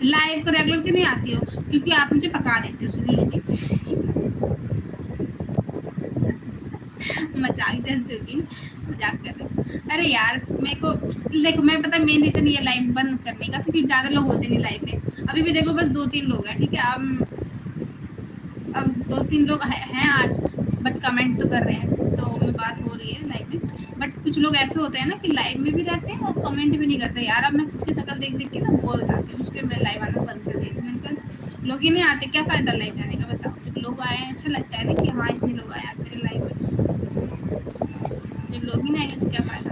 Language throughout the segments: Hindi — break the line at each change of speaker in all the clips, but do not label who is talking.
लाइव को रेगुलर क्यों नहीं आती हो? क्योंकि आप मुझे पका देते हो सुनील जी। मजाक जस्ट जोकिंग, मजाक कर रहे हैं। अरे यार मेरे को देखो, मैं पता है मेन रीजन ये लाइव बंद करने का, क्योंकि ज़्यादा लोग होते नहीं लाइव में। अभी भी देखो बस 2-3 लोग हैं, ठीक है। अब 2-3 लोग हैं आज, बट कमेंट तो कर रहे हैं, तो में बात हो रही है लाइव में। बट कुछ लोग ऐसे होते हैं ना कि लाइव में भी रहते हैं और कमेंट भी नहीं करते। यार अब मैं खुद की शक्ल देख देख के ना बोर हो जाती हूँ, इसलिए मैं लाइव आना बंद कर देती हूँ। मैंने कहा लोग ही नहीं आते, क्या फ़ायदा लाइव आने का, बताओ। जब लोग आए अच्छा लगता है ना कि हाँ इतने लोग आए मेरे लाइव में। जब लोग ही नहीं आएंगे तो क्या फ़ायदा।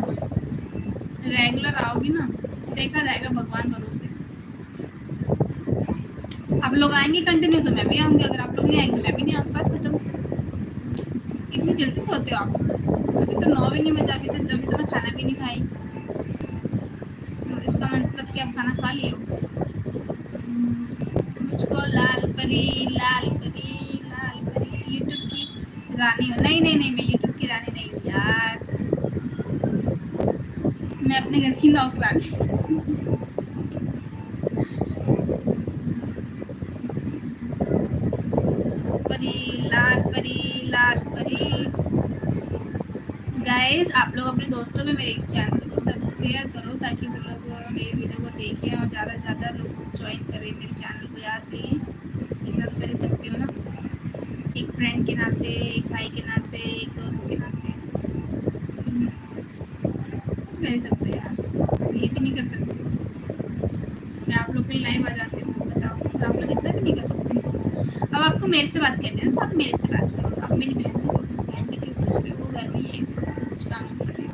रेगुलर आओगी ना, देखा जाएगा भगवान भरोसे। आप लोग आएंगे कंटिन्यू तो मैं भी आऊँगी, अगर आप लोग नहीं आएंगे तो मैं भी नहीं आऊँगी। बात खत्म। इतनी जल्दी सोते हो आप? अभी तो 9 भी नहीं बजा, अभी तो मैं खाना भी नहीं खाई। इसका मतलब कि आप खाना खा लिए हो? मुझको लाल परी, लाल परी, लाल परी यूट्यूब की रानी हो। नहीं नहीं नहीं, मैं यूट्यूब की रानी नहीं हूँ यार, मैं अपने घर की नौकरानी। परी, लाल परी, लाल परी। गाइस आप लोग अपने दोस्तों में मेरे चैनल को सब शेयर करो, ताकि वो लोग मेरी वीडियो को देखें और ज़्यादा से ज़्यादा लोग ज्वाइन करें मेरे चैनल को। यार प्लीज़ इतना तो कर ही सकते हो ना, एक फ्रेंड के नाते, एक भाई के नाते, एक दोस्त के नाते। कर सकते यार, ये भी नहीं कर सकते। मैं आप लोग के लाइव आ जाती हूँ, बताओ, और आप लोग इतना भी नहीं कर सकते। अब आपको मेरे से बात करनी है ना, तो आप मेरे से बात करो। आप मेरी बहन से बहन भी क्यों पूछ रहे हो? वो घर में है, कुछ काम कर रहे हो,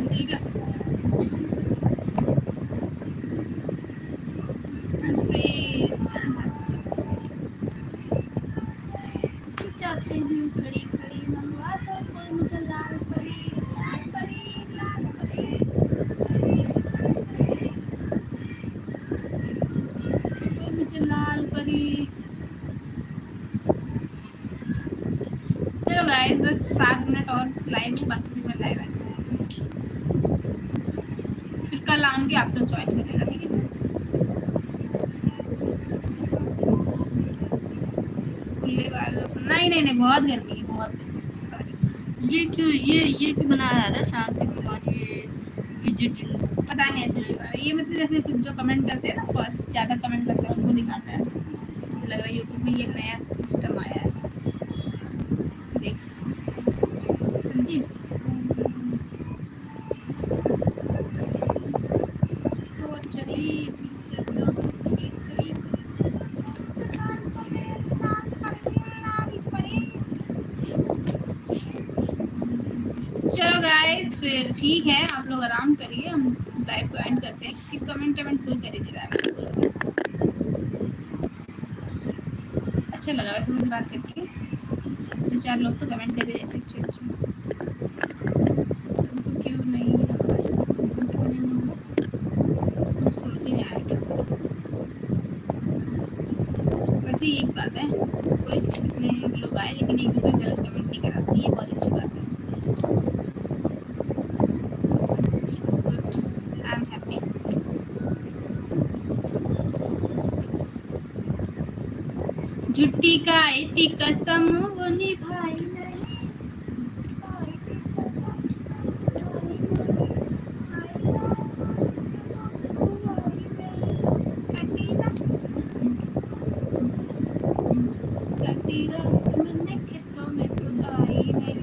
ठीक है। जाते हैं खड़ी खड़ी मंगवा दो कोई मुझे लाल परी, लाल परी, लाल परी, कोई मुझे लाल परी। चलो गाइस बस 7 मिनट और लाइव है, बाकी मैं लाइव है, फिर कल आऊँगी, आप लोग ज्वाइन करेगा, ठीक है। खुले वालों नहीं नहीं नहीं, बहुत गर्मी है, बहुत। सॉरी।
ये क्यों बना रहा है शांति कुमार? ये
पता नहीं ऐसे क्यों आ रहा है ये, मतलब जैसे जो कमेंट करते हैं ना, फर्स्ट ज़्यादा कमेंट करते हैं उनको दिखाता है ऐसे। मुझे लग रहा है यूट्यूब में ये नया सिस्टम आया है, देख समझी। तो चली चलो गाइस फिर ठीक है, आप लोग आराम करिए, हम लाइव को एंड करते हैं। कि कमेंट कोई कर ही नहीं रहा है। अच्छा लगा वैसे मुझे बात करके, 2-4 लोग तो कमेंट कर ही रहे थे अच्छे अच्छे। तुमको क्यों नहीं होगा? क्यों नहीं होगा समझ ही नहीं आ रहा। वैसे एक बात है, कोई कितने लोग आए लेकिन एक भी कोई गलत कमेंट नहीं करा, ये बहुत अच्छी बात है। Good, I am happy. झुट्टी का इति कसम वो निभाई नहीं। कटी रात मैंने खेतों में तू आई नहीं।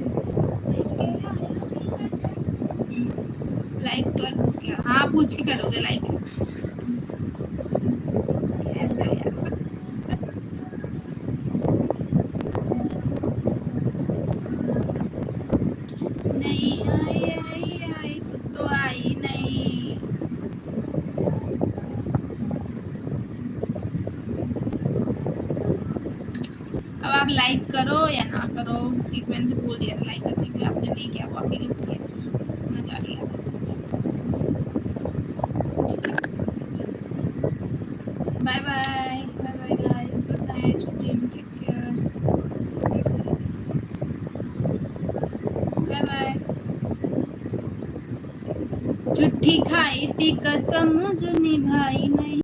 लाइक कर क्या? हाँ पूछ के करोगे लाइक? ऐसा यार, नहीं आई आई आई तू तो आई नहीं। अब आप लाइक करो या ना करो, क्योंकि मैंने तो बोल दिया था लाइक करने के लिए, आपने नहीं किया, वो आपकी गलती है। मजा आ गया। Bye bye bye bye guys, good night, take care, bye bye. झूठी खाई थी कसम जो निभाई नहीं।